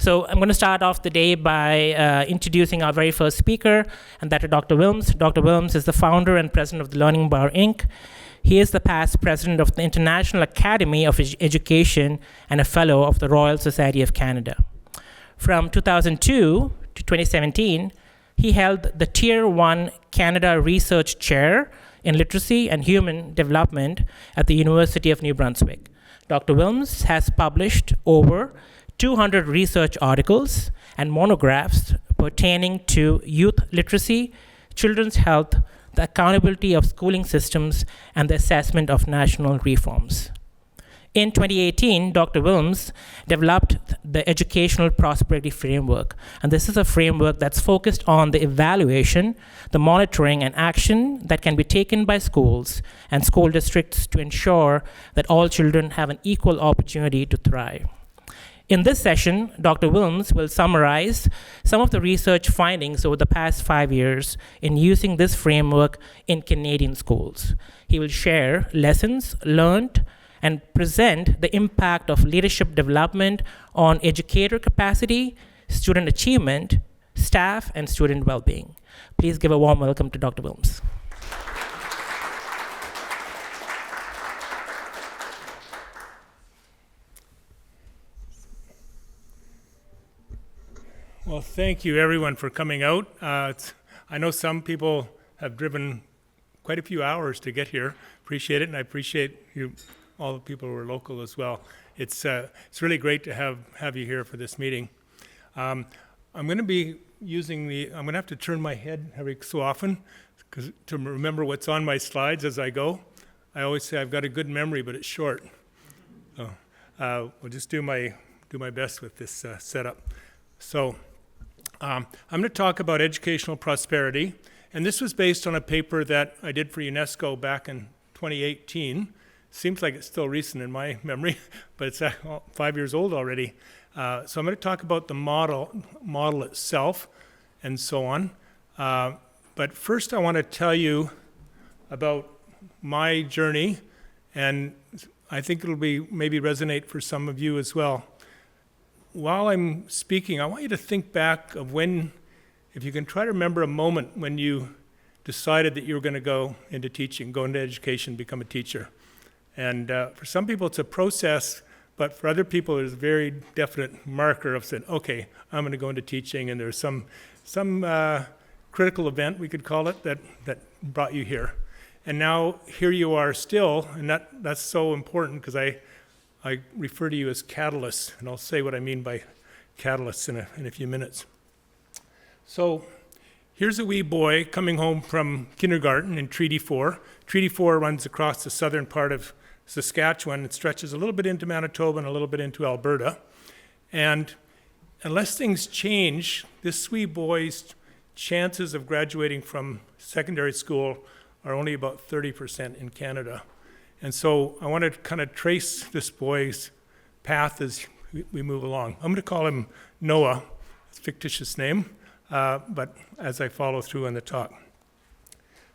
So I'm going to start off the day by introducing our very first speaker, and that is Dr. Willms. Dr. Willms is the founder and president of the Learning Bar, Inc. He is the past president of the International Academy of Education and a fellow of the Royal Society of Canada. From 2002 to 2017, he held the Tier 1 Canada Research Chair in Literacy and Human Development at the University of New Brunswick. Dr. Willms has published over 200 research articles and monographs pertaining to youth literacy, children's health, the accountability of schooling systems, and the assessment of national reforms. In 2018, Dr. Willms developed the Educational Prosperity Framework, and this is a framework that's focused on the evaluation, the monitoring, and action that can be taken by schools and school districts to ensure that all children have an equal opportunity to thrive. In this session, Dr. Willms will summarize some of the research findings over the past 5 years in using this framework in Canadian schools. He will share lessons learned and present the impact of leadership development on educator capacity, student achievement, staff, and student well-being. Please give a warm welcome to Dr. Willms. Well, thank you everyone for coming out. I know some people have driven quite a few hours to get here. Appreciate it, and I appreciate you, all the people who are local as well. It's really great to have you here for this meeting. I'm going to be using I'm going to have to turn my head every so often to remember what's on my slides as I go. I always say I've got a good memory, but it's short. So we'll just do my best with this setup. So I'm going to talk about educational prosperity, and this was based on a paper that I did for UNESCO back in 2018. Seems like it's still recent in my memory, but it's 5 years old already. So I'm going to talk about the model itself and so on. But first I want to tell you about my journey, and I think it'll maybe resonate for some of you as well. While I'm speaking, I want you to think back of when, if you can try to remember a moment when you decided that you were going to go into teaching, go into education, become a teacher. And for some people it's a process, but for other people there's a very definite marker of saying, okay, I'm going to go into teaching, and there's some critical event, we could call it, that brought you here. And now here you are still, and that's so important because I refer to you as catalysts, and I'll say what I mean by catalysts in a few minutes. So here's a wee boy coming home from kindergarten in Treaty 4. Treaty 4 runs across the southern part of Saskatchewan. It stretches a little bit into Manitoba and a little bit into Alberta. And unless things change, this wee boy's chances of graduating from secondary school are only about 30% in Canada. And so I want to kind of trace this boy's path as we move along. I'm going to call him Noah. It's a fictitious name, but as I follow through on the talk.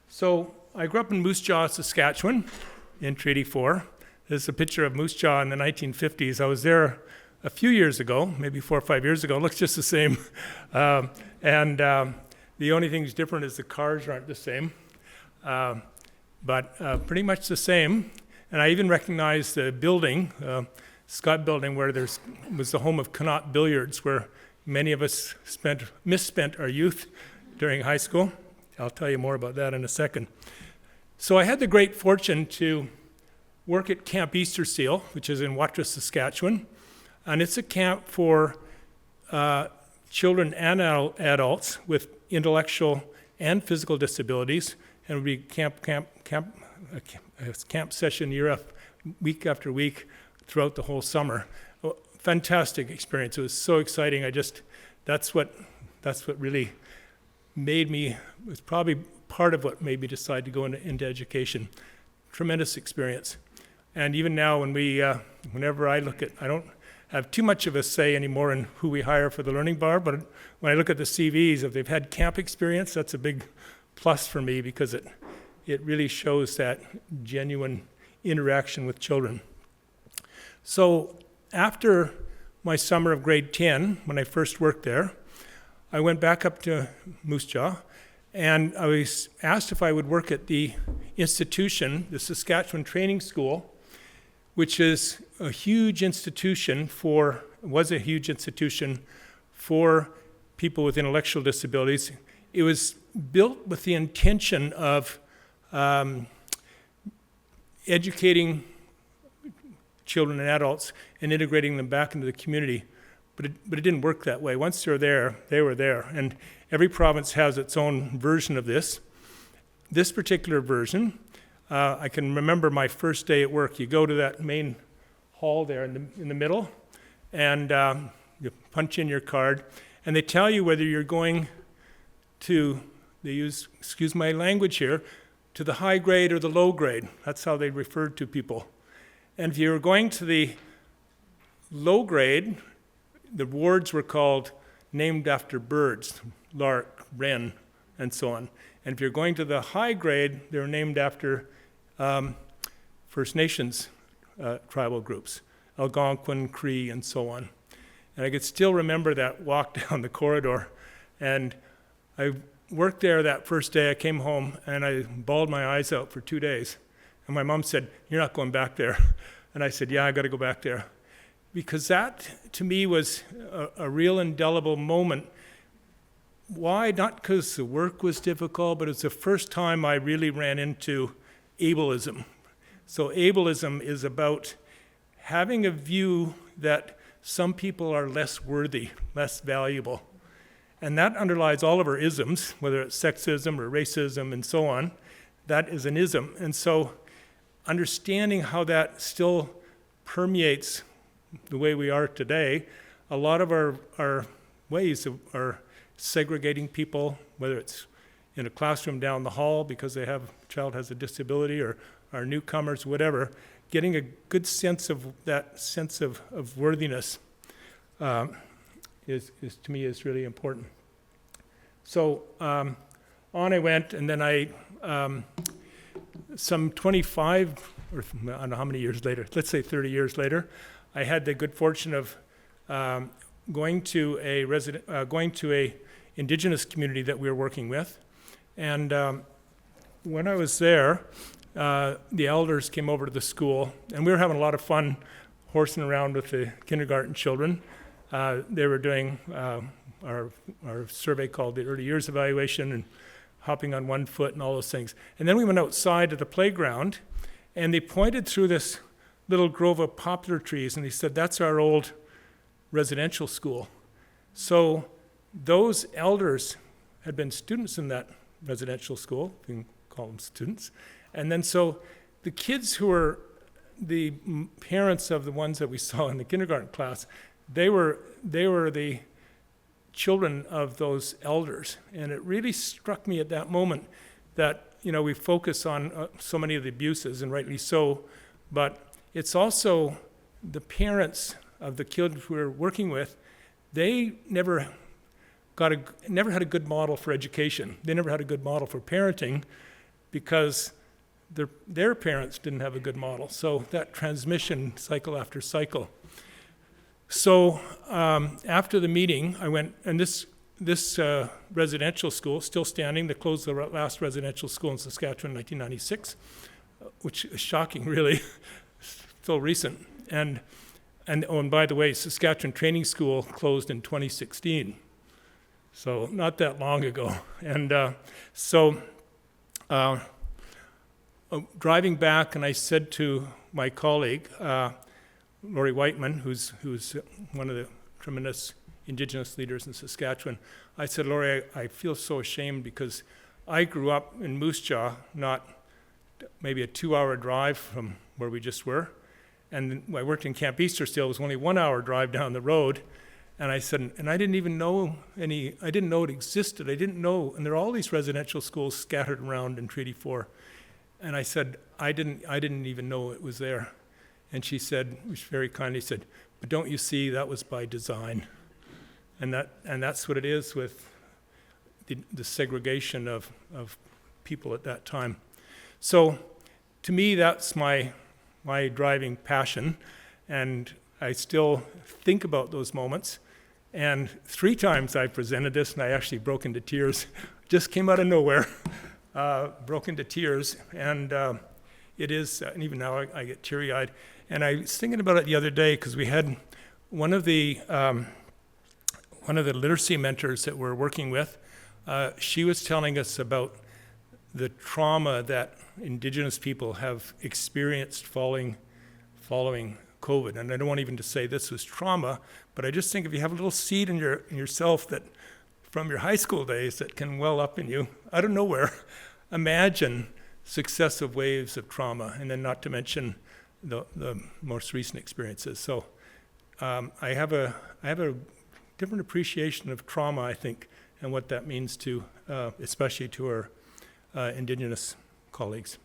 So I grew up in Moose Jaw, Saskatchewan, in Treaty 4. This is a picture of Moose Jaw in the 1950s. I was there a few years ago, maybe 4 or 5 years ago. It looks just the same. And the only thing that's different is the cars aren't the same. But pretty much the same. And I even recognize the building, Scott Building, where was the home of Connaught Billiards, where many of us misspent our youth during high school. I'll tell you more about that in a second. So I had the great fortune to work at Camp Easter Seal, which is in Watrous, Saskatchewan. And it's a camp for children and adults with intellectual and physical disabilities. And it would be camp session week after week throughout the whole summer. Fantastic experience. It was so exciting. That's what really made me, was probably part of what made me decide to go into education. Tremendous experience. And even now whenever I don't have too much of a say anymore in who we hire for the Learning Bar, but when I look at the CVs, if they've had camp experience, that's a big plus for me because it really shows that genuine interaction with children. So after my summer of grade 10, when I first worked there, I went back up to Moose Jaw, and I was asked if I would work at the institution, the Saskatchewan Training School, which is a huge institution was a huge institution for people with intellectual disabilities. It was built with the intention of educating children and adults and integrating them back into the community. But it didn't work that way. Once they're there, they were there. And every province has its own version of this. This particular version, I can remember my first day at work. You go to that main hall there in the middle, and you punch in your card, and they tell you whether you're going to, they use, excuse my language here, to the high grade or the low grade. That's how they referred to people. And if you were going to the low grade, the wards were called named after birds, lark, wren, and so on. And if you're going to the high grade, they're named after First Nations tribal groups, Algonquin, Cree, and so on. And I could still remember that walk down the corridor. And I worked there that first day. I came home, and I bawled my eyes out for 2 days. And my mom said, "You're not going back there." And I said, "Yeah, I got to go back there." Because that, to me, was a real indelible moment. Why? Not because the work was difficult, but it's the first time I really ran into ableism. So ableism is about having a view that some people are less worthy, less valuable. And that underlies all of our isms, whether it's sexism or racism and so on. That is an ism. And so understanding how that still permeates the way we are today, a lot of our ways are segregating people, whether it's in a classroom down the hall because a child has a disability, or our newcomers, whatever, getting a good sense of that sense of worthiness is to me is really important. So on I went, and then I some 25, or I don't know how many years later, let's say 30 years later, I had the good fortune of going to a indigenous community that we were working with. And when I was there, the elders came over to the school, and we were having a lot of fun horsing around with the kindergarten children. They were doing our survey called the Early Years Evaluation, and hopping on one foot and all those things. And then we went outside to the playground, and they pointed through this little grove of poplar trees, and they said, "That's our old residential school." So those elders had been students in that residential school, if you can call them students. And then so the kids who were the parents of the ones that we saw in the kindergarten class, they were the children of those elders. And it really struck me at that moment that, we focus on so many of the abuses, and rightly so, but it's also the parents of the kids we were working with. They never had a good model for education. They never had a good model for parenting because their parents didn't have a good model. So that transmission cycle after cycle. So after the meeting, I went, and this residential school, still standing, they closed the last residential school in Saskatchewan in 1996, which is shocking, really, still recent. And by the way, Saskatchewan Training School closed in 2016, so not that long ago. And driving back, and I said to my colleague, Lori Whiteman, who's one of the tremendous Indigenous leaders in Saskatchewan, I said, "Lori, I feel so ashamed because I grew up in Moose Jaw, not maybe a 2-hour drive from where we just were. And I worked in Camp Easterstill. It was only 1-hour drive down the road. And I said, and I didn't even know I didn't know it existed. I didn't know, and there are all these residential schools scattered around in Treaty 4. And I said, I didn't even know it was there." And she said, which very kindly said, "But don't you see, that was by design." And that's what it is with the segregation of people at that time. So to me, that's my driving passion. And I still think about those moments. And 3 times I presented this, and I actually broke into tears. Just came out of nowhere, broke into tears. And it is, and even now I get teary-eyed. And I was thinking about it the other day, because we had one of the literacy mentors that we're working with, she was telling us about the trauma that Indigenous people have experienced following COVID. And I don't want even to say this was trauma, but I just think if you have a little seed in yourself that from your high school days that can well up in you out of nowhere, imagine successive waves of trauma, and then not to mention the most recent experiences. So I have a different appreciation of trauma, I think, and what that means to, especially to our Indigenous colleagues.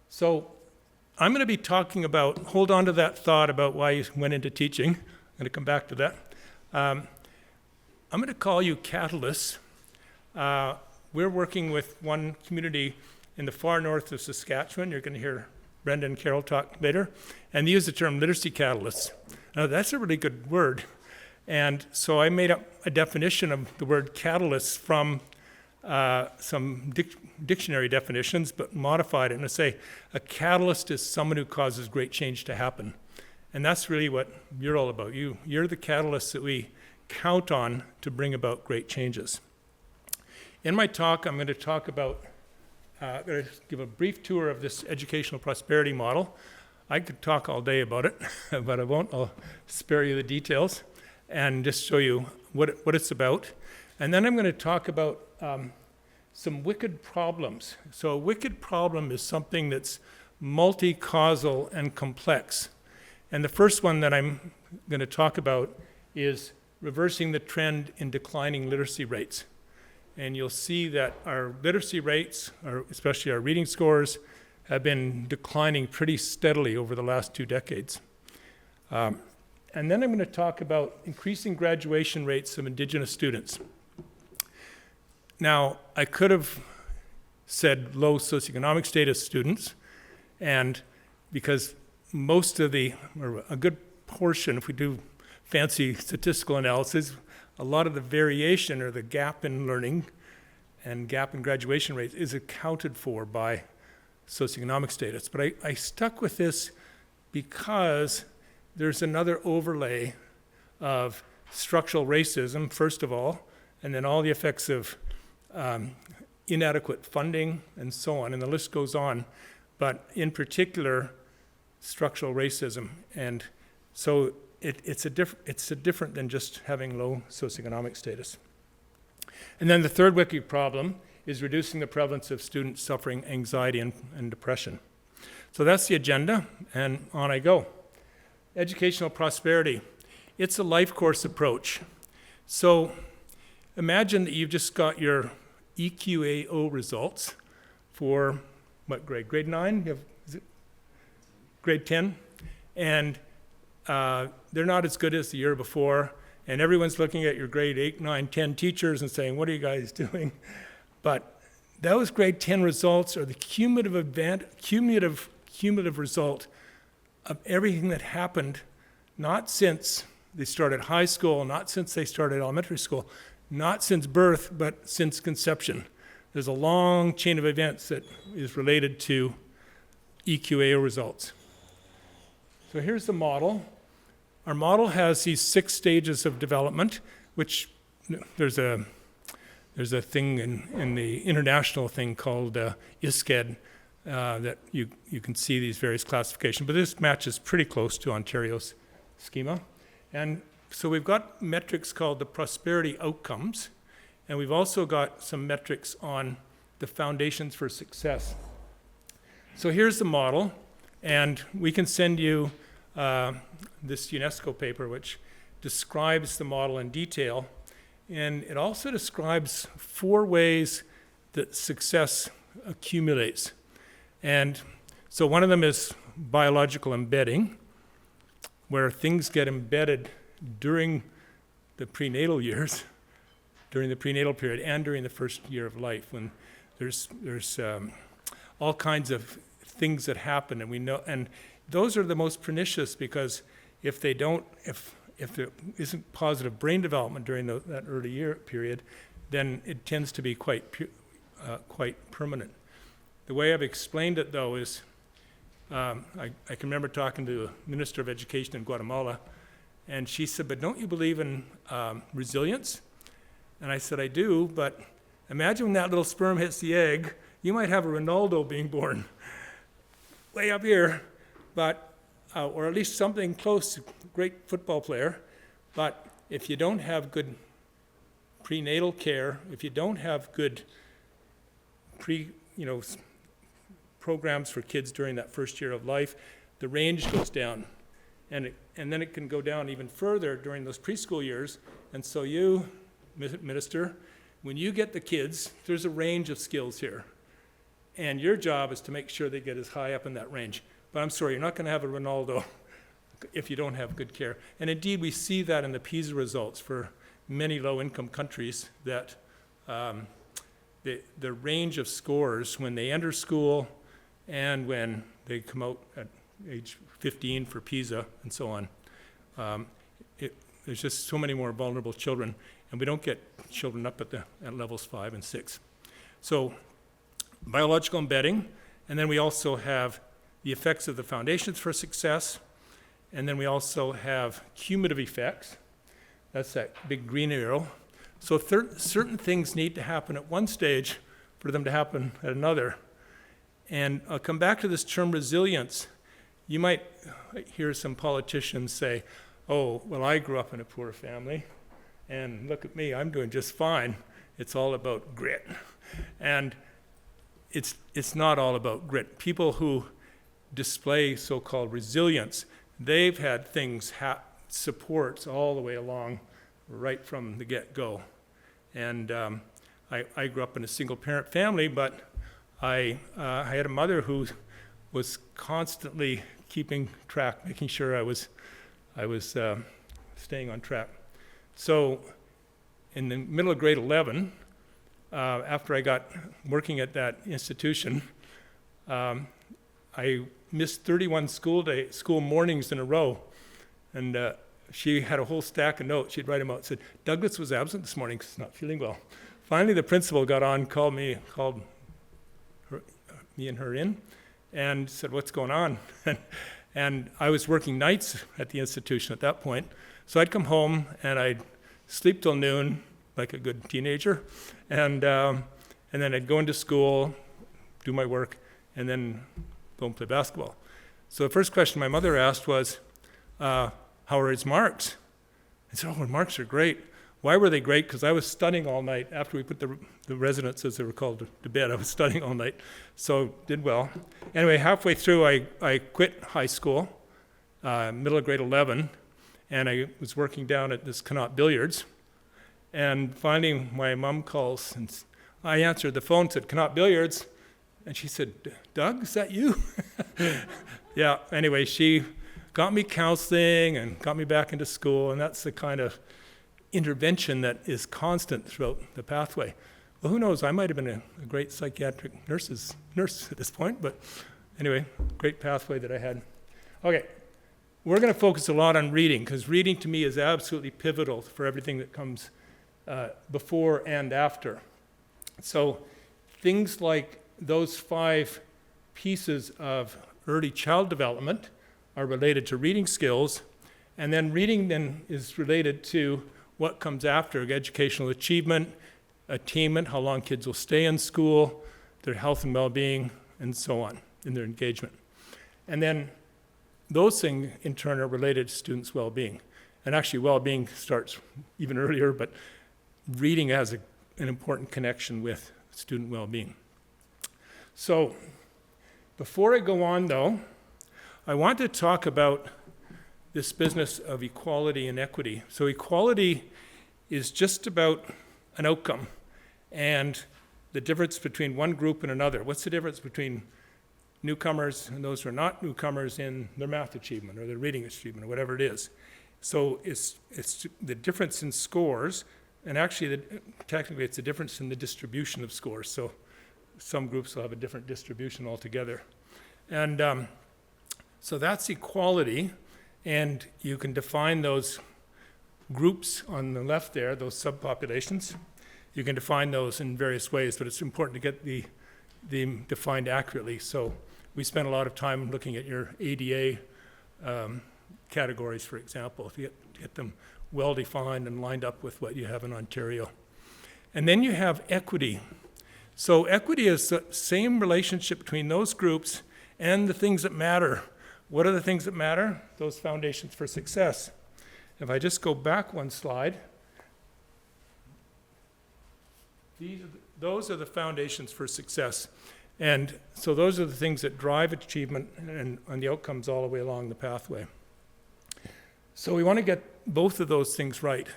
So I'm going to be talking about, hold on to that thought about why you went into teaching. I'm going to come back to that. I'm going to call you catalysts. We're working with one community in the far north of Saskatchewan. You're going to hear Brenda and Carol talk later. And they use the term literacy catalysts. Now, that's a really good word. And so I made up a definition of the word catalyst from some dictionary definitions, but modified it and I say a catalyst is someone who causes great change to happen. And that's really what you're all about. You're the catalyst that we count on to bring about great changes. In my talk, I'm going to talk about, I'm going to give a brief tour of this educational prosperity model. I could talk all day about it, but I won't. I'll spare you the details and just show you what it's about. And then I'm going to talk about some wicked problems. So a wicked problem is something that's multi-causal and complex. And the first one that I'm going to talk about is reversing the trend in declining literacy rates. And you'll see that our literacy rates, especially our reading scores, have been declining pretty steadily over the last 2 decades. And then I'm going to talk about increasing graduation rates of Indigenous students. Now, I could have said low socioeconomic status students, and because most of or a good portion, if we do fancy statistical analysis, a lot of the variation or the gap in learning and gap in graduation rates is accounted for by socioeconomic status. But I stuck with this because there's another overlay of structural racism, first of all, and then all the effects of inadequate funding and so on, and the list goes on, but in particular, structural racism. And so it's different than just having low socioeconomic status. And then the third wicked problem is reducing the prevalence of students suffering anxiety and depression. So that's the agenda, and on I go. Educational prosperity. It's a life course approach. So imagine that you've just got your EQAO results for what grade? Grade 9? Is it grade 10? And they're not as good as the year before. And everyone's looking at your grade 8, 9, 10 teachers and saying, what are you guys doing? But those grade 10 results are the cumulative result of everything that happened, not since they started high school, not since they started elementary school, not since birth, but since conception. There's a long chain of events that is related to EQAO results. So here's the model. Our model has these 6 stages of development, which there's a thing in the international thing called ISCED that you can see these various classifications, but this matches pretty close to Ontario's schema. And so we've got metrics called the prosperity outcomes, and we've also got some metrics on the foundations for success. So here's the model, and we can send you this UNESCO paper which describes the model in detail, and it also describes 4 ways that success accumulates. And so one of them is biological embedding, where things get embedded during the prenatal years, during the prenatal period, and during the first year of life, when there's all kinds of things that happen, and we know, and those are the most pernicious because if there isn't positive brain development during that early year period, then it tends to be quite permanent. The way I've explained it, though, is I can remember talking to a minister of education in Guatemala, and she said, "But don't you believe in resilience?" And I said, "I do, but imagine when that little sperm hits the egg, you might have a Ronaldo being born way up here, but or at least something close to a great football player. But if you don't have good prenatal care, if you don't have good programs for kids during that first year of life, the range goes down. And then it can go down even further during those preschool years. And so you, minister, when you get the kids, there's a range of skills here. And your job is to make sure they get as high up in that range. But I'm sorry, you're not going to have a Ronaldo if you don't have good care." And indeed, we see that in the PISA results for many low-income countries, that the range of scores when they enter school and when they come out at age 15 for PISA and so on, there's just so many more vulnerable children, and we don't get children up at levels 5 and 6. So biological embedding, and then we also have the effects of the foundations for success, and then we also have cumulative effects. That's that big green arrow. So certain things need to happen at one stage for them to happen at another. And I'll come back to this term resilience. You might hear some politicians say, "Oh, well, I grew up in a poor family, and look at me, I'm doing just fine. It's all about grit." And it's not all about grit. People who display so-called resilience, they've had things, supports all the way along, right from the get-go. And I grew up in a single-parent family, but I had a mother who was constantly keeping track, making sure I was staying on track. So in the middle of grade 11, after I got working at that institution, I missed 31 school mornings in a row, and she had a whole stack of notes. She'd write them out. Said, "Douglas was absent this morning because he's not feeling well." Finally, the principal got on, called me and her in, and said, "What's going on?" And I was working nights at the institution at that point, so I'd come home and I'd sleep till noon, like a good teenager, and then I'd go into school, do my work, and then go and play basketball. So the first question my mother asked was, "How are his marks?" I said, "Oh, her marks are great." Why were they great? Because I was studying all night. After we put the residents, as they were called, to bed, I was studying all night, so did well. Anyway, halfway through, I quit high school, middle of grade 11, and I was working down at this Connaught Billiards. And finally, my mom calls, and I answered the phone, said, "Connaught Billiards," and she said, "Doug, is that you?" Yeah, anyway, she got me counseling and got me back into school, and that's the kind of intervention that is constant throughout the pathway. Well, who knows, I might have been a great psychiatric nurse at this point, but anyway, great pathway that I had. Okay, we're going to focus a lot on reading, because reading to me is absolutely pivotal for everything that comes before and after. So things like those 5 pieces of early child development are related to reading skills, and then reading then is related to what comes after: educational achievement, attainment, how long kids will stay in school, their health and well-being, and so on, in their engagement. And then those things, in turn, are related to students' well-being. And actually, well-being starts even earlier, but reading has an important connection with student well-being. So before I go on, though, I want to talk about this business of equality and equity. So equality is just about an outcome and the difference between one group and another. What's the difference between newcomers and those who are not newcomers in their math achievement or their reading achievement or whatever it is? So it's the difference in scores, and actually technically it's the difference in the distribution of scores. So some groups will have a different distribution altogether. And so that's equality. And you can define those groups on the left there, those subpopulations. You can define those in various ways, but it's important to get them defined accurately. So we spent a lot of time looking at your ADA categories, for example, if you get them well defined and lined up with what you have in Ontario. And then you have equity. So equity is the same relationship between those groups and the things that matter. What are the things that matter? Those foundations for success. If I just go back one slide, those are the foundations for success. And so those are the things that drive achievement and the outcomes all the way along the pathway. So we want to get both of those things right.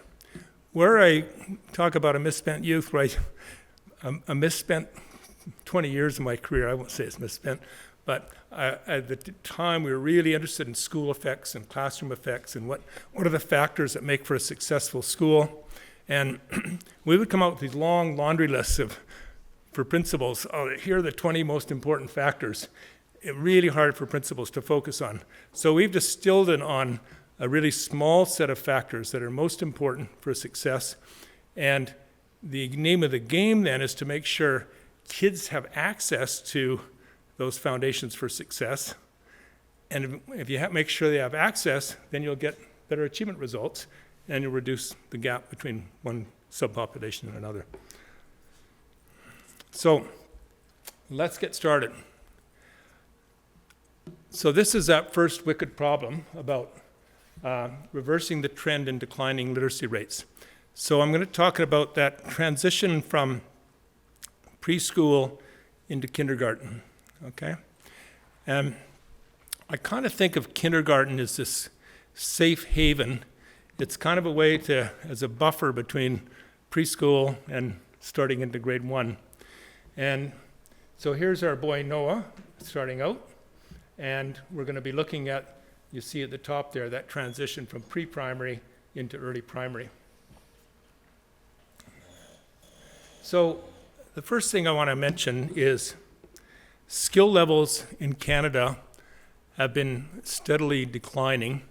Where I talk about a misspent youth, right? A misspent 20 years of my career, I won't say it's misspent, but at the time we were really interested in school effects and classroom effects and what are the factors that make for a successful school. And we would come out with these long laundry lists for principals. Oh, here are the 20 most important factors. It's really hard for principals to focus on. So we've distilled it on a really small set of factors that are most important for success. And the name of the game then is to make sure kids have access to those foundations for success. And if you make sure they have access, then you'll get better achievement results and you'll reduce the gap between one subpopulation and another. So let's get started. So this is that first wicked problem about reversing the trend in declining literacy rates. So I'm going to talk about that transition from preschool into kindergarten, okay? And I kind of think of kindergarten as this safe haven. It's kind of a way as a buffer between preschool and starting into grade 1. And so here's our boy Noah starting out, and we're going to be looking at, you see at the top there, that transition from pre-primary into early primary. So the first thing I want to mention is skill levels in Canada have been steadily declining.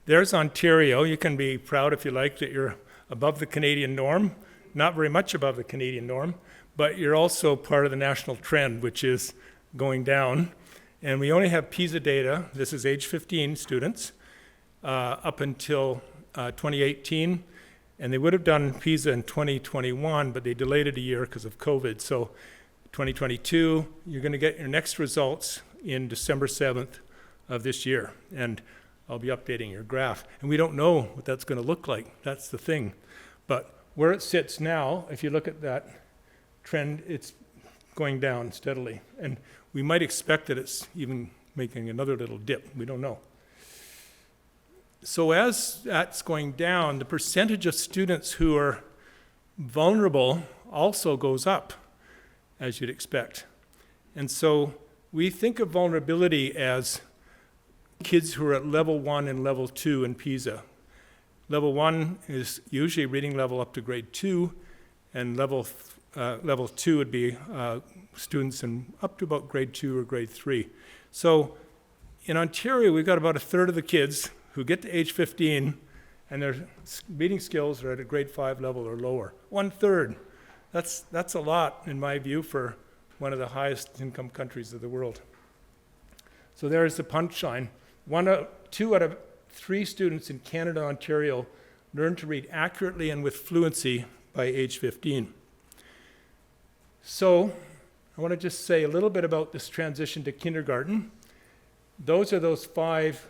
There's Ontario. You can be proud if you like that you're above the Canadian norm, not very much above the Canadian norm, but you're also part of the national trend, which is going down. And we only have PISA data, this is age 15 students, up until 2018. And they would have done PISA in 2021, but they delayed it a year because of COVID. So 2022, you're going to get your next results in December 7th of this year. And I'll be updating your graph. And we don't know what that's going to look like. That's the thing. But where it sits now, if you look at that trend, it's going down steadily. And we might expect that it's even making another little dip. We don't know. So as that's going down, the percentage of students who are vulnerable also goes up, as you'd expect. And so we think of vulnerability as kids who are at level 1 and level 2 in PISA. Level 1 is usually reading level up to grade 2, and level 2 would be students in up to about grade 2 or grade 3. So in Ontario, we've got about a third of the kids who get to age 15 and their reading skills are at a grade 5 level or lower. 1/3. That's a lot, in my view, for one of the highest income countries of the world. So there's the punchline. 2 out of 3 students in Canada, Ontario, learn to read accurately and with fluency by age 15. So I want to just say a little bit about this transition to kindergarten. Those are those 5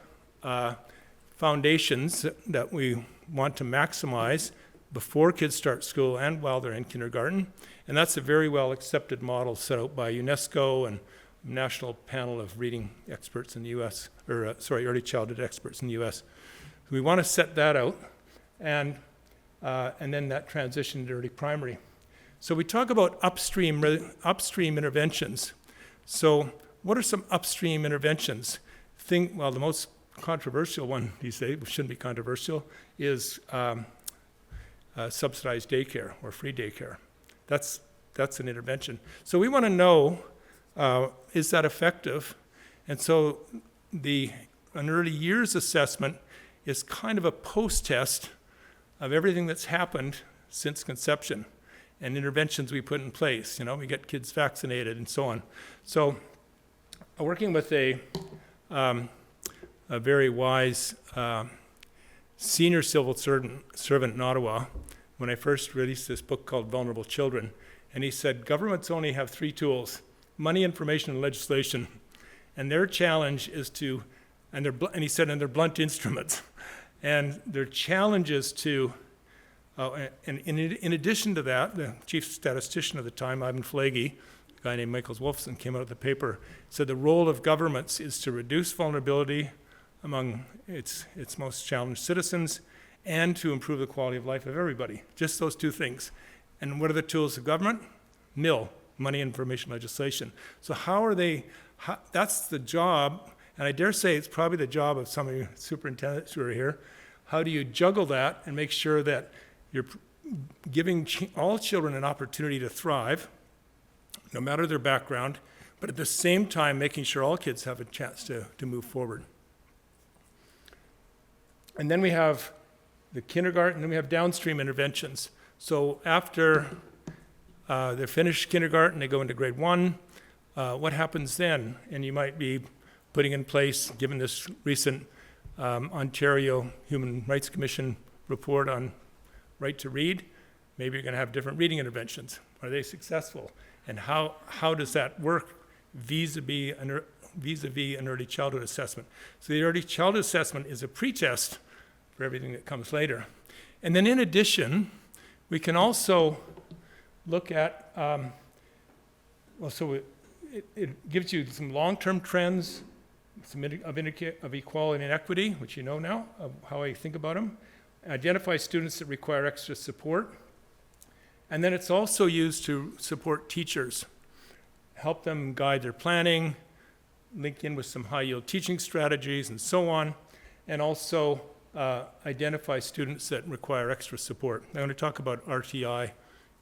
foundations that we want to maximize before kids start school and while they're in kindergarten. And that's a very well accepted model set out by UNESCO and National Panel of Reading Experts in the US, Early Childhood Experts in the US. We want to set that out and then that transition to early primary. So we talk about upstream interventions. So what are some upstream interventions? The most controversial one these days, which shouldn't be controversial, is subsidized daycare or free daycare. That's an intervention. So we want to know, is that effective? And so the an early years assessment is kind of a post-test of everything that's happened since conception and interventions we put in place. You know, we get kids vaccinated and so on. So working with a very wise senior civil servant in Ottawa, when I first released this book called Vulnerable Children, and he said, governments only have 3 tools: money, information, and legislation. And their challenge is to, and he said, and they're blunt instruments. And their challenge is to, and in addition to that, the chief statistician at the time, Ivan Flagey, a guy named Michael Wolfson, came out with the paper, said the role of governments is to reduce vulnerability among its most challenged citizens and to improve the quality of life of everybody. Just those 2 things. And what are the tools of government? Nil: money, information, legislation. So that's the job, and I dare say it's probably the job of some of you superintendents who are here. How do you juggle that and make sure that you're giving all children an opportunity to thrive, no matter their background, but at the same time making sure all kids have a chance to move forward? And then we have the kindergarten, and then we have downstream interventions. So after they're finished kindergarten, they go into grade 1. What happens then? And you might be putting in place, given this recent Ontario Human Rights Commission report on right to read, maybe you're going to have different reading interventions. Are they successful? And how does that work vis-a-vis an early childhood assessment? So the early childhood assessment is a pretest for everything that comes later. And then in addition, we can also look at, it gives you some long-term trends of equality and equity, which you know now, of how I think about them. Identify students that require extra support. And then it's also used to support teachers, help them guide their planning, link in with some high-yield teaching strategies and so on, and also identify students that require extra support. I'm going to talk about RTI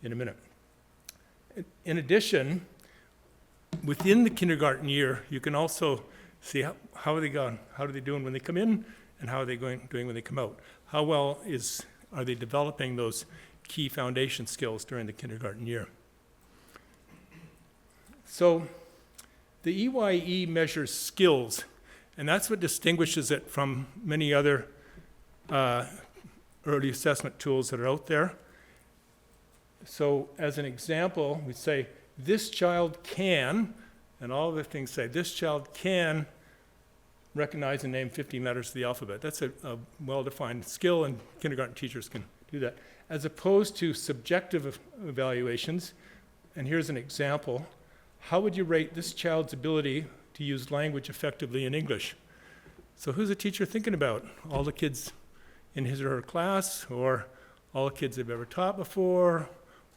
in a minute. In addition, within the kindergarten year, you can also see how are they going, how are they doing when they come in, and how are they doing when they come out. How well are they developing those key foundation skills during the kindergarten year? So the EYE measures skills, and that's what distinguishes it from many other early assessment tools that are out there. So as an example, we say, this child can, and all the things say, this child can recognize and name 15 letters of the alphabet. That's a well-defined skill, and kindergarten teachers can do that. As opposed to subjective evaluations, and here's an example, how would you rate this child's ability to use language effectively in English? So who's the teacher thinking about? All the kids in his or her class, or all the kids they've ever taught before,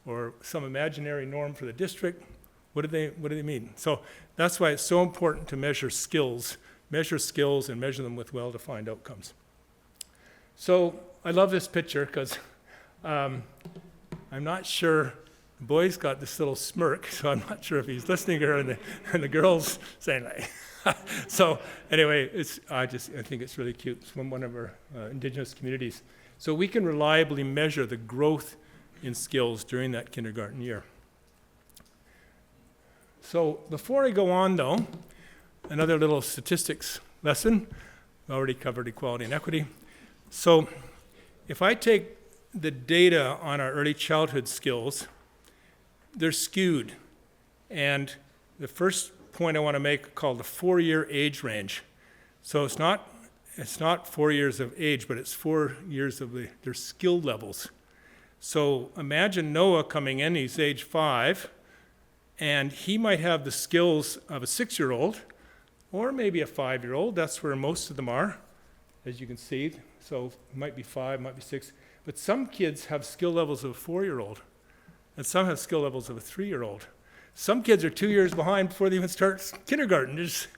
or some imaginary norm for the district? What do they mean? So that's why it's so important to measure skills and measure them with well-defined outcomes. So I love this picture because I'm not sure, the boy's got this little smirk, so I'm not sure if he's listening to her, and the girl's saying like, so anyway, I think it's really cute. It's from one of our Indigenous communities. So we can reliably measure the growth in skills during that kindergarten year. So before I go on though, another little statistics lesson. We already covered equality and equity. So if I take the data on our early childhood skills, they're skewed. And the first point I want to make called the 4-year age range. So it's not 4 years of age, but it's 4 years of their skill levels. So imagine Noah coming in, he's age 5, and he might have the skills of a 6-year-old, or maybe a 5-year-old. That's where most of them are, as you can see. So it might be 5, might be 6. But some kids have skill levels of a 4-year-old, and some have skill levels of a 3-year-old. Some kids are 2 years behind before they even start kindergarten. It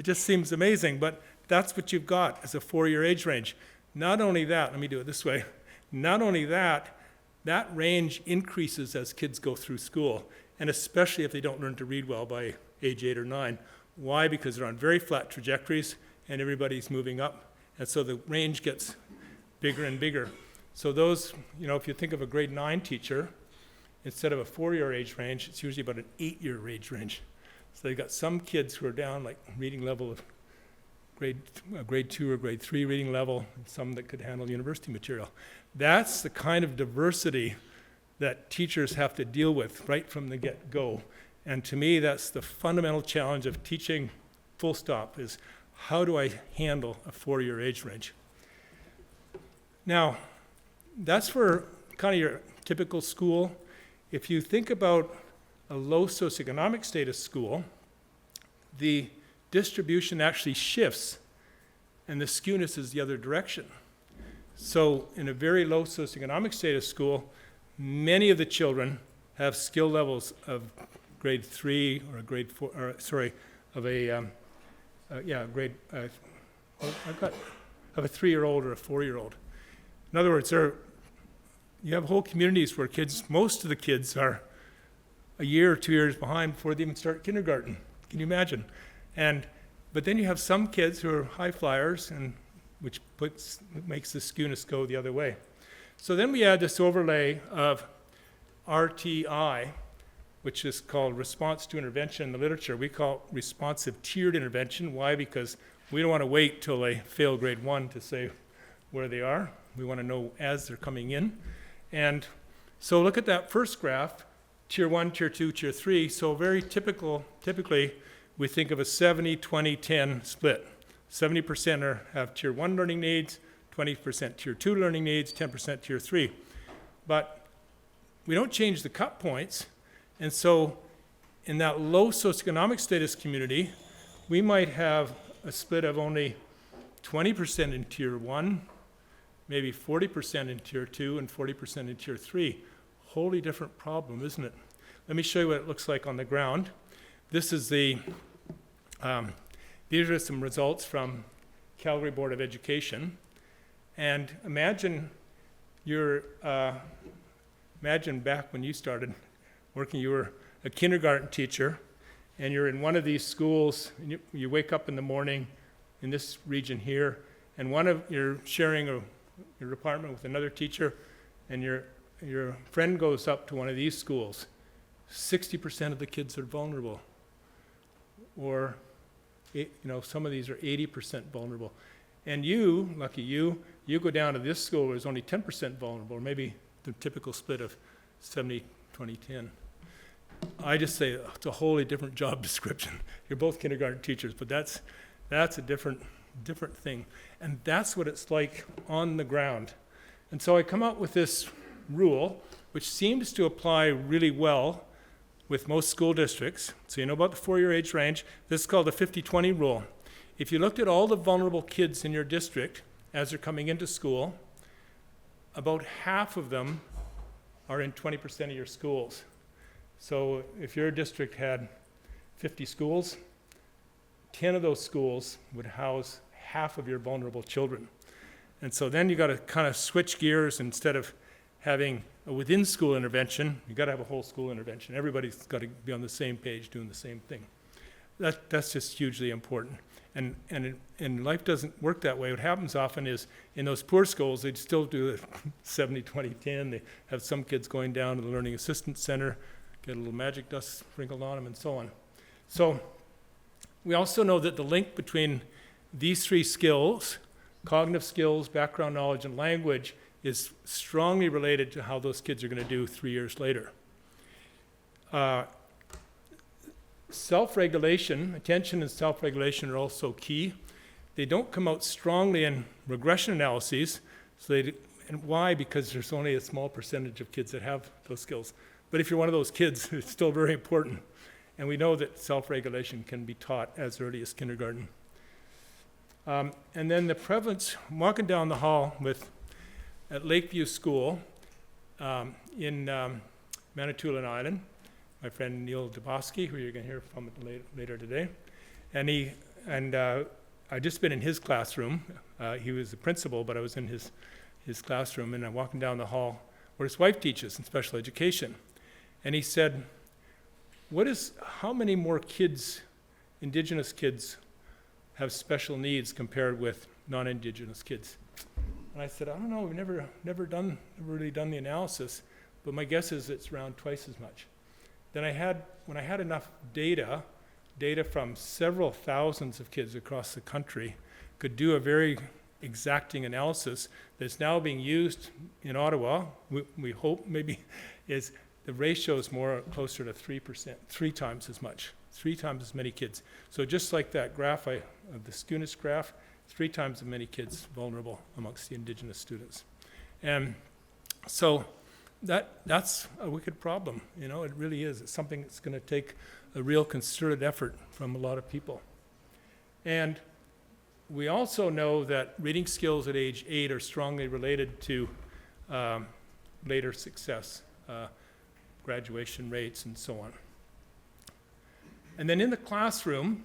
just seems amazing, but that's what you've got as a 4-year age range. Not only that, let me do it this way. Not only that, that range increases as kids go through school, and especially if they don't learn to read well by age 8 or 9. Why? Because they're on very flat trajectories, and everybody's moving up. And so the range gets bigger and bigger. So those, if you think of a grade 9 teacher, instead of a 4-year age range, it's usually about an 8-year age range. So they've got some kids who are down like reading level of grade 2 or grade 3 reading level, and some that could handle university material. That's the kind of diversity that teachers have to deal with right from the get-go. And to me, that's the fundamental challenge of teaching, full stop, is how do I handle a 4-year age range? Now, that's for kind of your typical school. If you think about a low socioeconomic status school, the distribution actually shifts, and the skewness is the other direction. So in a very low socioeconomic status school, many of the children have skill levels of grade 3 or a grade 4, or sorry, of a grade, of a 3-year-old or a 4-year-old. In other words, you have whole communities where most of the kids are a year or 2 years behind before they even start kindergarten. Can you imagine? But then you have some kids who are high flyers, and which makes the skewness go the other way. So then we add this overlay of RTI, which is called response to intervention in the literature. We call it responsive tiered intervention. Why? Because we don't want to wait till they fail grade 1 to say where they are. We want to know as they're coming in. And so look at that first graph, tier 1, tier 2, tier 3. So very typically, we think of a 70-20-10 split. 70% have tier 1 learning needs, 20% tier 2 learning needs, 10% tier 3. But we don't change the cut points. And so in that low socioeconomic status community, we might have a split of only 20% in tier 1, maybe 40% in tier 2, and 40% in tier 3. Wholly different problem, isn't it? Let me show you what it looks like on the ground. This is these are some results from Calgary Board of Education. And imagine imagine back when you started working, you were a kindergarten teacher, and you're in one of these schools, and you wake up in the morning in this region here, and you're sharing your apartment with another teacher, and your friend goes up to one of these schools. 60% of the kids are vulnerable. Or, some of these are 80% vulnerable. And you, lucky you go down to this school where there's only 10% vulnerable, or maybe the typical split of 70-20-10. I just say it's a wholly different job description. You're both kindergarten teachers, but that's a different thing. And that's what it's like on the ground. And so I come up with this rule, which seems to apply really well with most school districts. So you know about the 4-year age range. This is called the 50-20 rule. If you looked at all the vulnerable kids in your district as they're coming into school, about half of them are in 20% of your schools. So if your district had 50 schools, 10 of those schools would house half of your vulnerable children. And so then you got to kind of switch gears. Instead of having a within school intervention, you got to have a whole school intervention. Everybody's got to be on the same page doing the same thing. That's just hugely important. And life doesn't work that way. What happens often is in those poor schools, they still do the 70-20-10. They have some kids going down to the Learning Assistance Center, get a little magic dust sprinkled on them, and so on. So we also know that the link between these 3 skills, cognitive skills, background knowledge, and language, is strongly related to how those kids are going to do 3 years later. Self-regulation, attention and self-regulation are also key. They don't come out strongly in regression analyses. And why? Because there's only a small percentage of kids that have those skills. But if you're one of those kids, it's still very important. And we know that self-regulation can be taught as early as kindergarten. And then the prevalence, walking down the hall at Lakeview School in Manitoulin Island, my friend Neil Dubosky, who you're going to hear from later today, and I'd just been in his classroom. He was the principal, but I was in his classroom, and I'm walking down the hall where his wife teaches in special education. And he said, how many more kids, Indigenous kids, have special needs compared with non-Indigenous kids. And I said, I don't know, we've never really done the analysis, but my guess is it's around twice as much. Then when I had enough data from several thousands of kids across the country, could do a very exacting analysis that's now being used in Ottawa, we hope maybe, is the ratio is more closer to 3%, 3 times as many kids. So just like that graph, the Skunis graph, 3 times as many kids vulnerable amongst the Indigenous students. And so that's a wicked problem, you know, it really is. It's something that's going to take a real concerted effort from a lot of people. And we also know that reading skills at age 8 are strongly related to later success, graduation rates, and so on. And then in the classroom,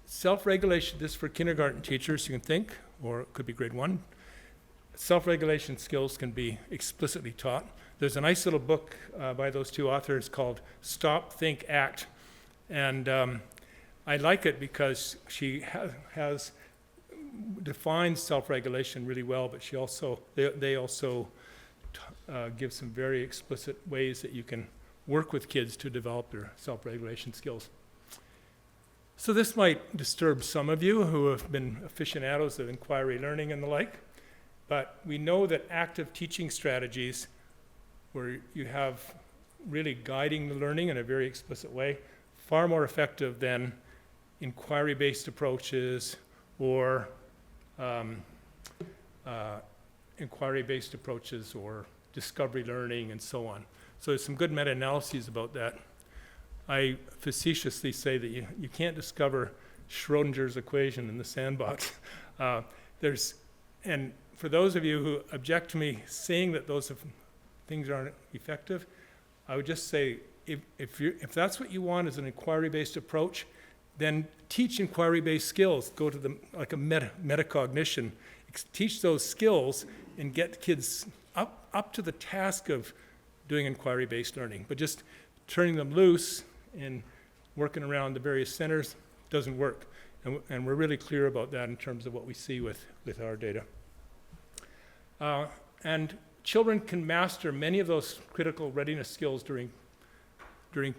self-regulation, this is for kindergarten teachers, you can think, or it could be grade 1. Self-regulation skills can be explicitly taught. There's a nice little book by those 2 authors called Stop, Think, Act. And I like it because she has defined self-regulation really well, but they also give some very explicit ways that you can work with kids to develop their self-regulation skills. So this might disturb some of you who have been aficionados of inquiry learning and the like, but we know that active teaching strategies, where you have really guiding the learning in a very appropriate way, far more effective than inquiry-based approaches or discovery learning and so on. So there's some good meta-analyses about that. I facetiously say that you can't discover Schrodinger's equation in the sandbox. And for those of you who object to me saying that those things aren't effective, I would just say, if that's what you want as an inquiry-based approach, then teach inquiry-based skills. Go to like a metacognition. Teach those skills and get kids up to the task of doing inquiry-based learning. But just turning them loose and working around the various centers doesn't work. And we're really clear about that in terms of what we see with our data. And children can master many of those critical readiness skills during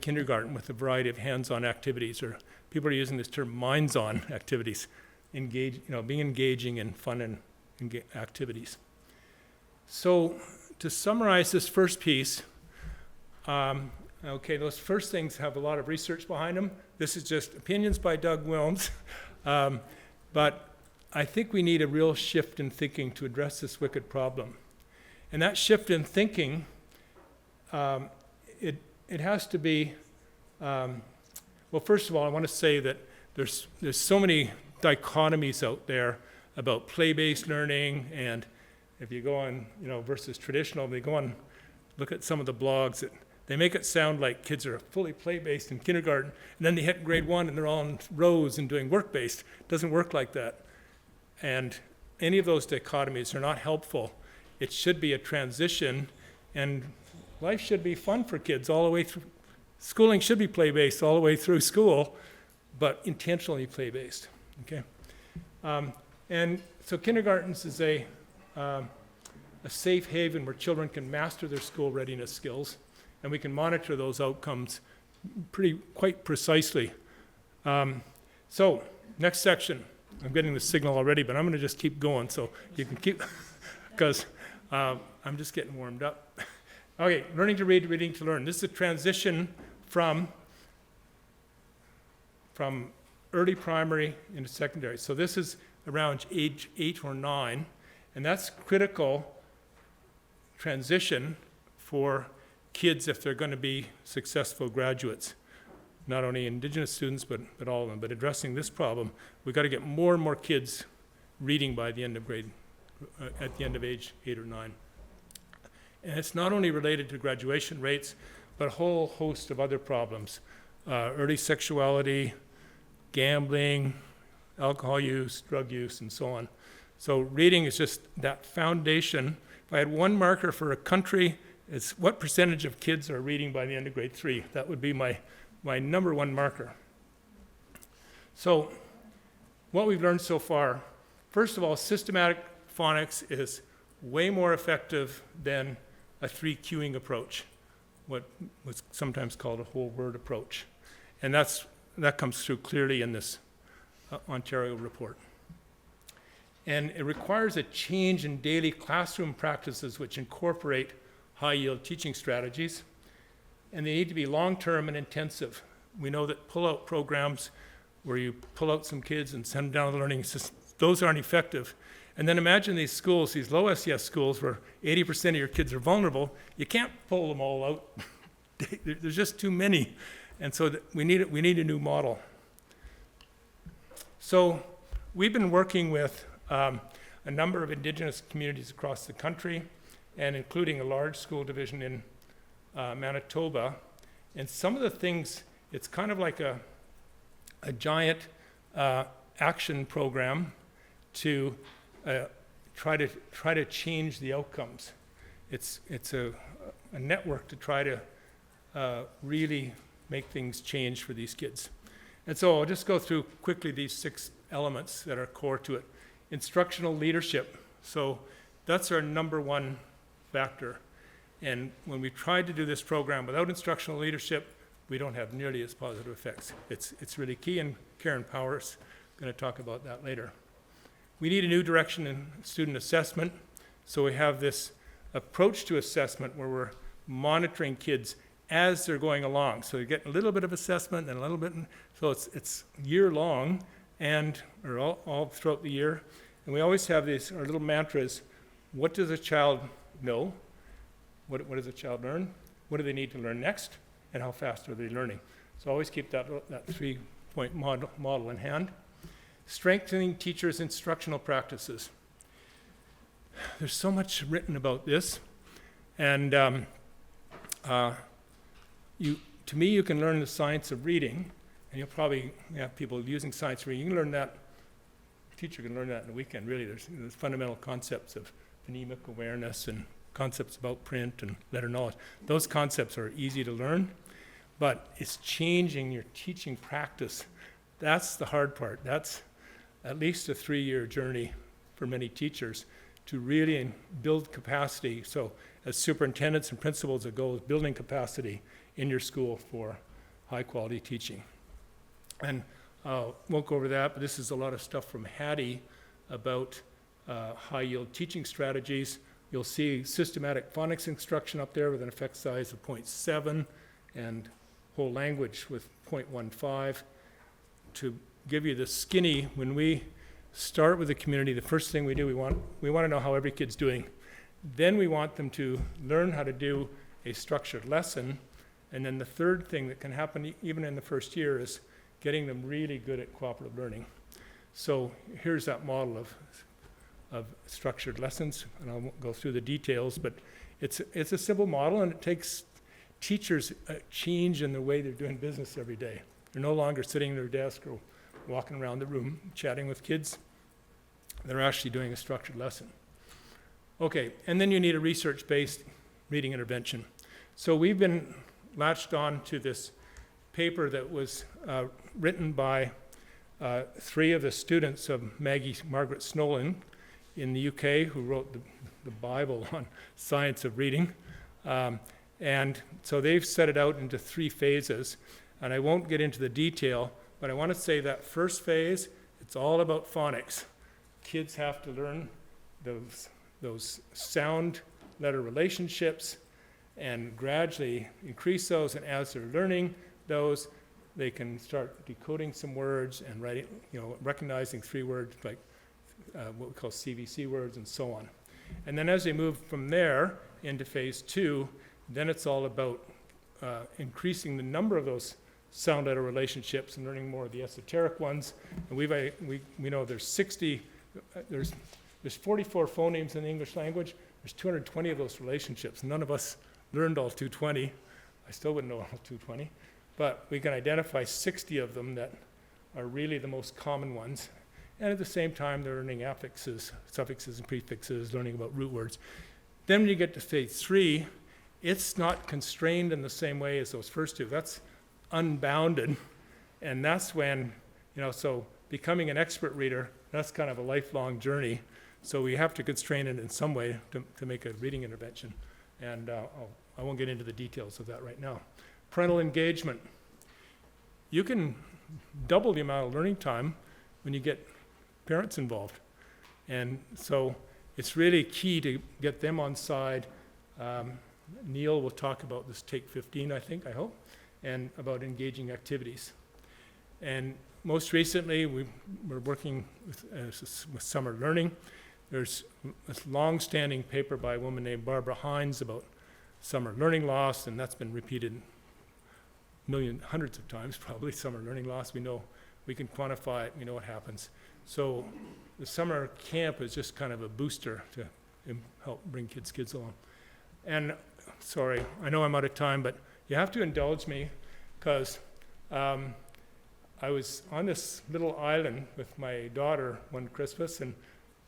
kindergarten with a variety of hands-on activities, or people are using this term minds-on activities, being engaging in fun and activities. So to summarize this first piece, okay, those first things have a lot of research behind them. This is just opinions by Doug Willms, but I think we need a real shift in thinking to address this wicked problem. And that shift in thinking, it has to be, well, first of all, I want to say that there's so many dichotomies out there about play-based learning, and if you go on, versus traditional, they go on, look at some of the blogs, they make it sound like kids are fully play-based in kindergarten, and then they hit grade 1 and they're all in rows and doing work-based. It doesn't work like that. And any of those dichotomies are not helpful. It should be a transition, and life should be fun for kids all the way through. Schooling should be play-based all the way through school, but intentionally play-based, okay? And so kindergartens is a safe haven where children can master their school readiness skills, and we can monitor those outcomes quite precisely. So, next section. I'm getting the signal already, but I'm going to just keep going so you can keep, because I'm just getting warmed up. Okay, learning to read, reading to learn. This is a transition from early primary into secondary. So this is around age 8 or 9, and that's critical transition for kids if they're going to be successful graduates. Not only Indigenous students, but all of them. But addressing this problem, we've got to get more and more kids reading by the end of at the end of age 8 or 9. And it's not only related to graduation rates, but a whole host of other problems. Early sexuality, gambling, alcohol use, drug use, and so on. So reading is just that foundation. If I had one marker for a country, it's what percentage of kids are reading by the end of grade 3. That would be my number one marker. So what we've learned so far, first of all, systematic phonics is way more effective than a 3-cueing approach, what was sometimes called a whole word approach. And that comes through clearly in this Ontario report. And it requires a change in daily classroom practices which incorporate high-yield teaching strategies, and they need to be long-term and intensive. We know that pull-out programs where you pull out some kids and send them down to the learning system, those aren't effective. And then imagine these schools, these low SES schools where 80% of your kids are vulnerable. You can't pull them all out. There's just too many. And so we need a new model. So we've been working with a number of Indigenous communities across the country, and including a large school division in Manitoba. And some of the things, it's kind of like a giant action program to try to change the outcomes. It's a network to try to really make things change for these kids. And so I'll just go through quickly these 6 elements that are core to it. Instructional leadership. So that's our number 1 factor. And when we tried to do this program without instructional leadership, we don't have nearly as positive effects. It's really key, and Karen Powers is going to talk about that later. We need a new direction in student assessment. So we have this approach to assessment where we're monitoring kids as they're going along. So you get a little bit of assessment and a little bit, so it's year-long or all throughout the year. And we always have these, our little mantras: what does a child know? What does a child learn? What do they need to learn next? And how fast are they learning? So always keep that 3-point model in hand. Strengthening teachers' instructional practices. There's so much written about this. And to me, you can learn the science of reading, and you'll probably have people using science reading. You can learn that, a teacher can learn that in a weekend, really. There's fundamental concepts of phonemic awareness and concepts about print and letter knowledge. Those concepts are easy to learn, but it's changing your teaching practice. That's the hard part. That's at least a 3-year journey for many teachers to really build capacity. So as superintendents and principals, the goal is building capacity in your school for high quality teaching. And won't go over that, but this is a lot of stuff from Hattie about high yield teaching strategies. You'll see systematic phonics instruction up there with an effect size of 0.7 and whole language with 0.15. To give you the skinny, when we start with the community, the first thing we do, we want to know how every kid's doing. Then we want them to learn how to do a structured lesson. And then the third thing that can happen even in the first year is getting them really good at cooperative learning. So here's that model of structured lessons, and I won't go through the details, but it's a simple model, and it takes teachers a change in the way they're doing business every day. They're no longer sitting at their desk or walking around the room chatting with kids. They're actually doing a structured lesson. Okay, and then you need a research-based reading intervention. So we've been latched on to this paper that was written by 3 of the students of Margaret Snowland in the UK, who wrote the Bible on science of reading. And so they've set it out into 3 phases, and I won't get into the detail, but I want to say that first phase, it's all about phonics. Kids have to learn those sound letter relationships and gradually increase those, and as they're learning those, they can start decoding some words and writing, recognizing 3 words like what we call CVC words and so on. And then as they move from there into phase 2, then it's all about increasing the number of those sound letter relationships and learning more of the esoteric ones. And we know there's 60, there's 44 phonemes in the English language. There's 220 of those relationships. None of us learned all 220. I still wouldn't know all 220. But we can identify 60 of them that are really the most common ones. And at the same time, they're learning affixes, suffixes, and prefixes, learning about root words. Then when you get to phase 3, it's not constrained in the same way as those first 2. That's unbounded. And that's when, so becoming an expert reader, that's kind of a lifelong journey. So we have to constrain it in some way to make a reading intervention. And I won't get into the details of that right now. Parental engagement. You can double the amount of learning time when you get parents involved. And so it's really key to get them on side. Neil will talk about this Take 15, I hope, and about engaging activities. And most recently, we're working with summer learning. There's this long-standing paper by a woman named Barbara Hines about summer learning loss, and that's been repeated hundreds of times, probably, summer learning loss. We know we can quantify it, we know what happens. So the summer camp is just kind of a booster to help bring kids along. And sorry, I know I'm out of time, but you have to indulge me, because I was on this little island with my daughter one Christmas, and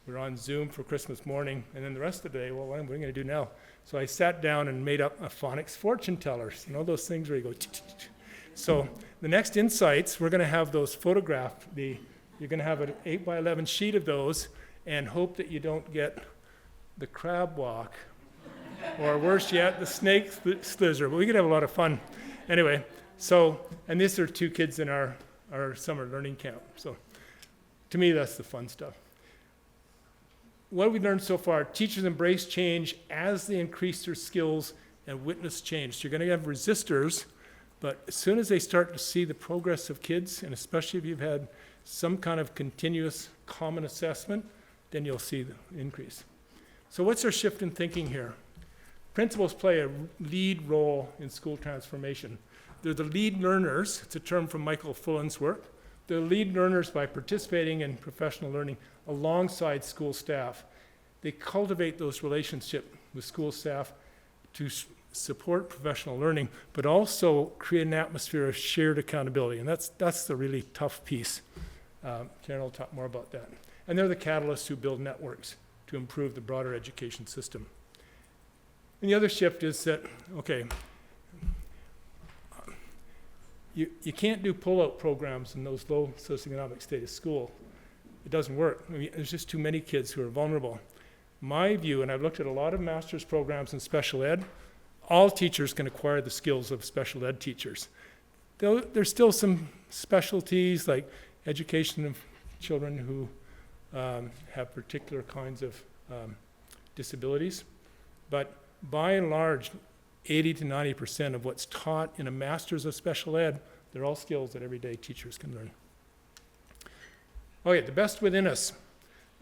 we were on Zoom for Christmas morning, and then the rest of the day, well, what are we going to do now? So I sat down and made up a phonics fortune tellers, those things where you go, So the next insights, we're going to have those photographed. You're going to have an 8 by 11 sheet of those, and hope that you don't get the crab walk, or worse yet, the snake slither. But we could have a lot of fun. Anyway, and these are 2 kids in our summer learning camp. So to me, that's the fun stuff. What have we learned so far? Teachers embrace change as they increase their skills and witness change. So you're going to have resistors, but as soon as they start to see the progress of kids, and especially if you've had some kind of continuous common assessment, then you'll see the increase. So what's our shift in thinking here? Principals play a lead role in school transformation. They're the lead learners. It's a term from Michael Fullen's work. They're lead learners by participating in professional learning alongside school staff. They cultivate those relationships with school staff to support professional learning, but also create an atmosphere of shared accountability. And that's the really tough piece. Karen will talk more about that. And they're the catalysts who build networks to improve the broader education system. And the other shift is that, okay, you can't do pull-out programs in those low socioeconomic status school. It doesn't work. There's just too many kids who are vulnerable. My view, and I've looked at a lot of master's programs in special ed, all teachers can acquire the skills of special ed teachers. There's still some specialties like education of children who have particular kinds of disabilities, but by and large, 80 to 90% of what's taught in a master's of special ed, they're all skills that everyday teachers can learn. Okay, The Best Within Us.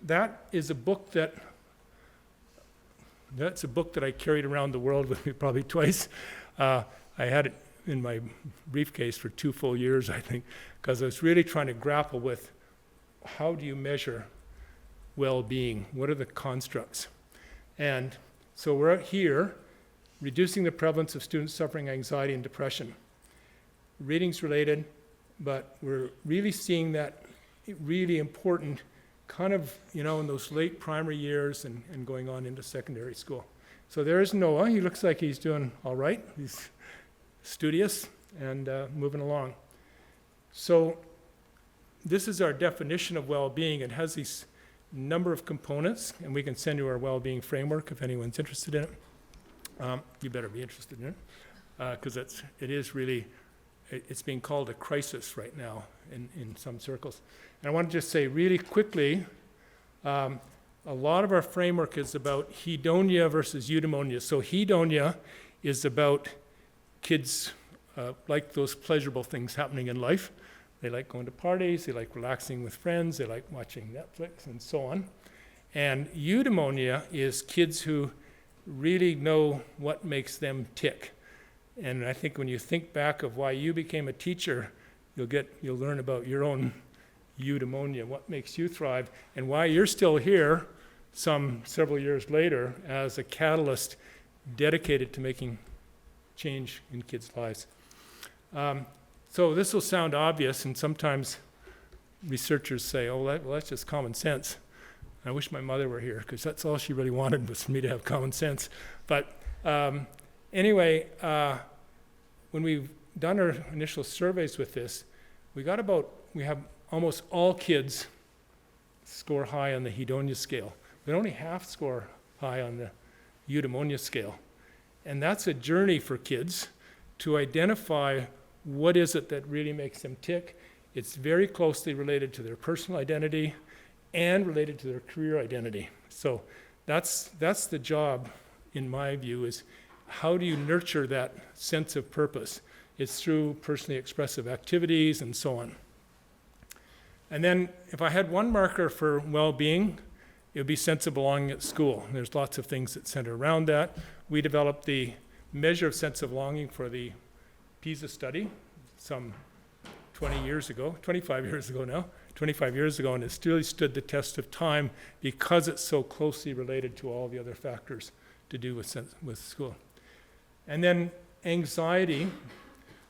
That is a book that's a book that I carried around the world with me probably twice. I had it in my briefcase for 2 full years, I think, because I was really trying to grapple with how do you measure well-being? What are the constructs? And so we're out here, reducing the prevalence of students suffering anxiety and depression. Reading's related, but we're really seeing that really important kind of, in those late primary years and going on into secondary school. So there's Noah. He looks like he's doing all right. He's studious and moving along. So this is our definition of well-being. It has these number of components, and we can send you our well-being framework if anyone's interested in it. You better be interested in it, because it's being called a crisis right now in some circles. And I want to just say really quickly, a lot of our framework is about hedonia versus eudaimonia. So hedonia is about kids like those pleasurable things happening in life. They like going to parties, they like relaxing with friends, they like watching Netflix and so on. And eudaimonia is kids who really know what makes them tick. And I think when you think back of why you became a teacher, you'll learn about your own eudaimonia, what makes you thrive, and why you're still here several years later as a catalyst dedicated to making change in kids' lives. So this will sound obvious, and sometimes researchers say, well, that's just common sense. I wish my mother were here, because that's all she really wanted was for me to have common sense. But anyway, when we've done our initial surveys with this, we have almost all kids score high on the hedonia scale, but only half score high on the eudaimonia scale. And that's a journey for kids to identify what is it that really makes them tick. It's very closely related to their personal identity and related to their career identity. So that's the job, in my view, is how do you nurture that sense of purpose? It's through personally expressive activities and so on. And then if I had one marker for well-being, it would be sense of belonging at school. And there's lots of things that center around that. We developed the measure of sense of belonging for the PISA study some 25 years ago now, and it's really stood the test of time because it's so closely related to all the other factors to do with school. And then anxiety.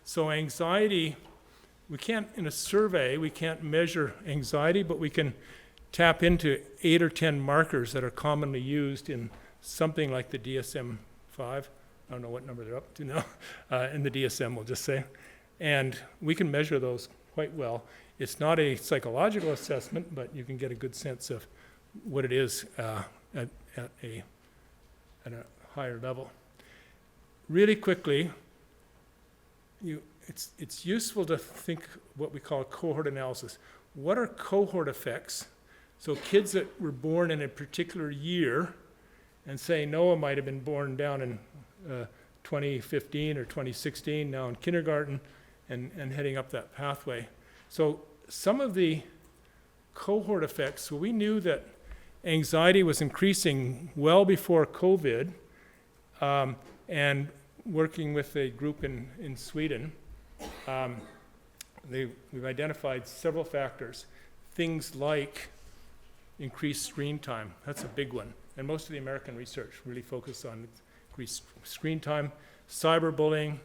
So anxiety, we can't, in a survey, we can't measure anxiety, but we can tap into 8 or 10 markers that are commonly used in something like the DSM-5. I don't know what number they're up to now, in the DSM, we'll just say. And we can measure those quite well. It's not a psychological assessment, but you can get a good sense of what it is at a higher level. Really quickly, it's useful to think what we call cohort analysis. What are cohort effects? So kids that were born in a particular year, and say Noah might have been born down in 2015 or 2016, now in kindergarten, and heading up that pathway. So some of the cohort effects, so we knew that anxiety was increasing well before COVID, and working with a group in Sweden, we've identified several factors. Things like increased screen time, that's a big one. And most of the American research really focused on increased screen time. Cyberbullying,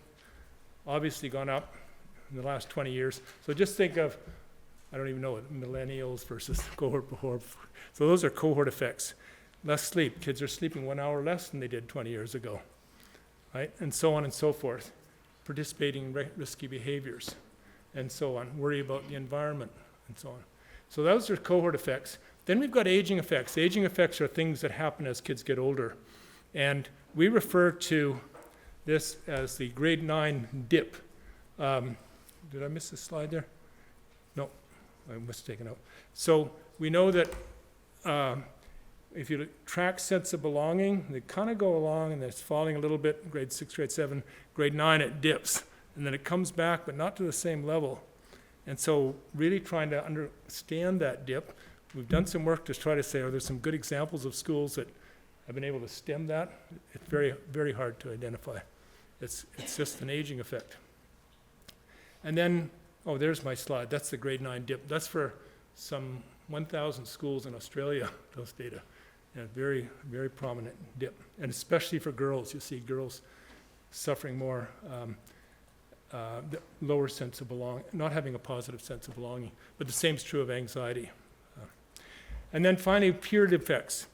obviously gone up in the last 20 years. So just think of, I don't even know what, millennials versus cohort before. So those are cohort effects. Less sleep, kids are sleeping 1 hour less than they did 20 years ago, right? And so on and so forth. Participating in risky behaviors, and so on. Worry about the environment, and so on. So those are cohort effects. Then we've got aging effects. Aging effects are things that happen as kids get older. And we refer to this as the grade 9 dip. Did I miss a slide there? No, I must have taken out. So we know that if you track sense of belonging, they kind of go along and it's falling a little bit, grade 6, grade 7, grade 9 it dips. And then it comes back, but not to the same level. And so really trying to understand that dip, we've done some work to try to say, are there some good examples of schools that have been able to stem that? It's very, very hard to identify. It's just an aging effect. And then, oh, there's my slide. That's the grade 9 dip. That's for some 1,000 schools in Australia, those data. And very, very prominent dip. And especially for girls, you see girls suffering more, the lower sense of belonging, not having a positive sense of belonging. But the same is true of anxiety. And then finally, period effects.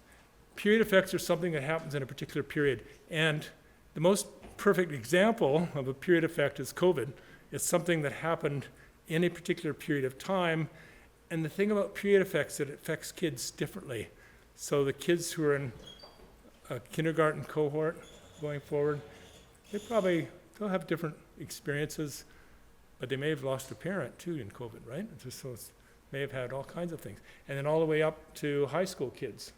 Period effects are something that happens in a particular period. And the most perfect example of a period effect is COVID. It's something that happened in a particular period of time. And the thing about period effects is that it affects kids differently. So the kids who are in a kindergarten cohort going forward, they'll have different experiences, but they may have lost a parent too in COVID, right? May have had all kinds of things. And then all the way up to high school kids,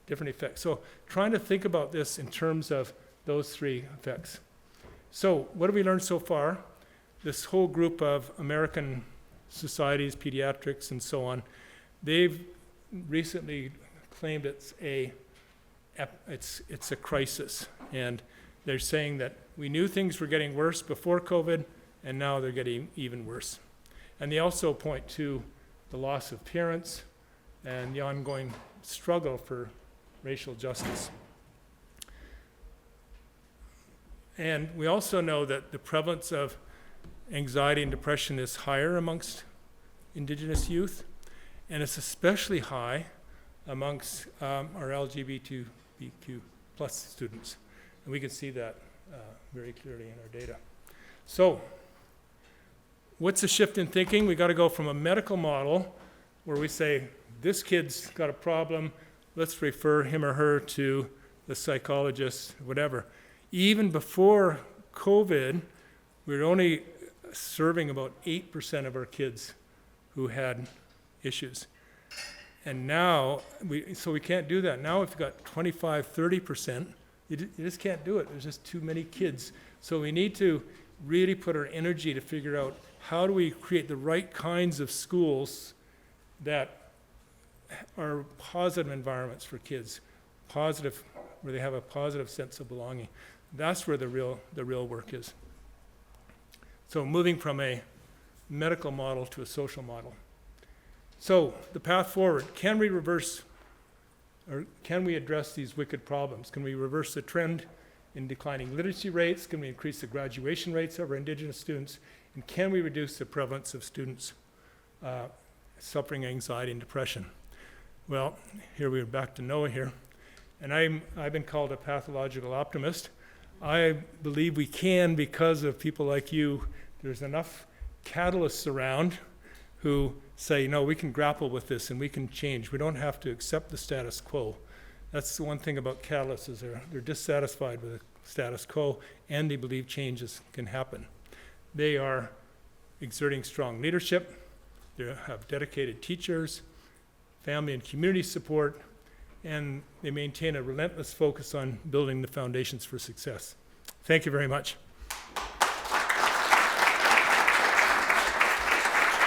different effects. So trying to think about this in terms of those three effects. So what have we learned so far? This whole group of American societies, pediatrics and so on, they've recently claimed it's a crisis. And they're saying that we knew things were getting worse before COVID, and now they're getting even worse. And they also point to the loss of parents and the ongoing struggle for racial justice. And we also know that the prevalence of anxiety and depression is higher amongst Indigenous youth, and it's especially high amongst our LGBTQ plus students. And we can see that very clearly in our data. So what's the shift in thinking? We got to go from a medical model where we say, this kid's got a problem, let's refer him or her to the psychologist, whatever. Even before COVID, we were only serving about 8% of our kids who had issues. And now, so we can't do that. Now we've got 25, 30%. You just can't do it. There's just too many kids. So we need to really put our energy to figure out how do we create the right kinds of schools that are positive environments for kids, positive, where they have a positive sense of belonging. That's where the real work is. So moving from a medical model to a social model. So the path forward, can we reverse, or can we address these wicked problems? Can we reverse the trend in declining literacy rates? Can we increase the graduation rates of our Indigenous students? And can we reduce the prevalence of students suffering anxiety and depression? Well, here we're back to Noah here. And I've been called a pathological optimist. I believe we can because of people like you. There's enough catalysts around who say, no, we can grapple with this and we can change. We don't have to accept the status quo. That's the one thing about catalysts is they're dissatisfied with the status quo and they believe changes can happen. They are exerting strong leadership. They have dedicated teachers, family and community support, and they maintain a relentless focus on building the foundations for success. Thank you very much.